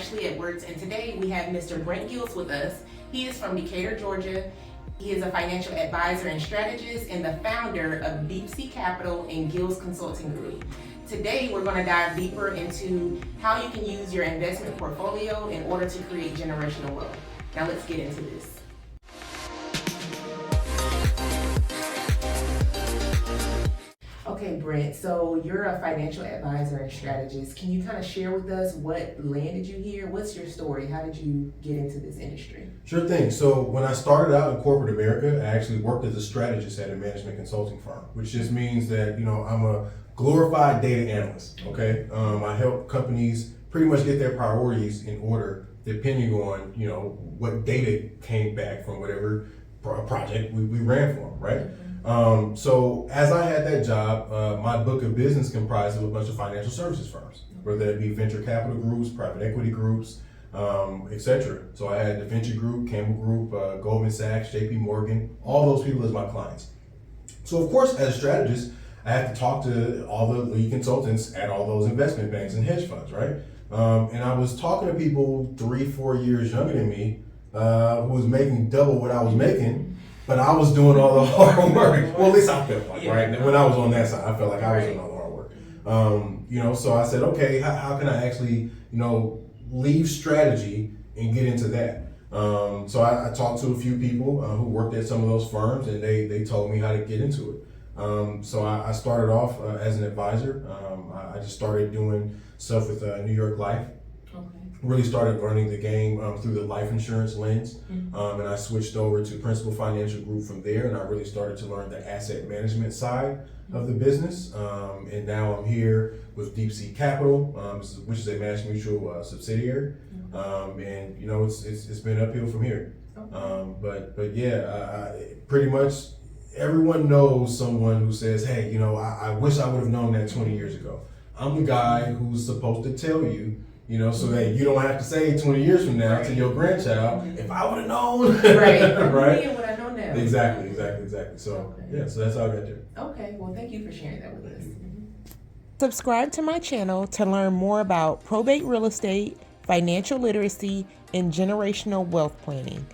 Ashley Edwards, and today we have Mr. Brent Gills with us. He is from Decatur, Georgia. He is a financial advisor and strategist and the founder of Deep Sea Capital and Gills Consulting Group. Today we're going to dive deeper into how you can use your investment portfolio in order to create generational wealth. Now let's get into this. Okay, Brent, so you're a financial advisor and strategist. Can you kind of share with us what landed you here? What's your story? How did you get into this industry? Sure thing. So when I started out in corporate America, I actually worked as a strategist at a management consulting firm, which just means that, I'm a glorified data analyst, okay? I help companies pretty much get their priorities in order depending on, what data came back from whatever project we ran for them, right? So as I had that job, my book of business comprised of a bunch of financial services firms, whether it be venture capital groups, private equity groups, etc. So I had the Venture Group, Campbell Group, Goldman Sachs, JP Morgan, all those people as my clients. So of course, as a strategist, I had to talk to all the lead consultants at all those investment banks and hedge funds, right? And I was talking to people 3-4 years younger than me, who was making double what I was making. But I was doing all the hard work. Well, at least I felt like, right? When I was on that side, I felt like I was doing all the hard work. So I said, okay, how can I actually, leave strategy and get into that? So I talked to a few people who worked at some of those firms, and they told me how to get into it. So I started off as an advisor. I just started doing stuff with New York Life. Okay. Really started learning the game through the life insurance lens, and I switched over to Principal Financial Group from there, and I really started to learn the asset management side of the business, and now I'm here with Deep Sea Capital, which is a Mass Mutual subsidiary, and it's been uphill from here. But yeah, pretty much everyone knows someone who says, hey, I wish I would have known that 20 years ago. I'm the guy who's supposed to tell you, so that you don't have to say 20 years from now to your grandchild, if I would have known. Right. Right? Yeah, what I know now. Exactly. So, so that's how I got there. Okay, well, thank you for sharing that with us. Subscribe to my channel to learn more about probate real estate, financial literacy, and generational wealth planning.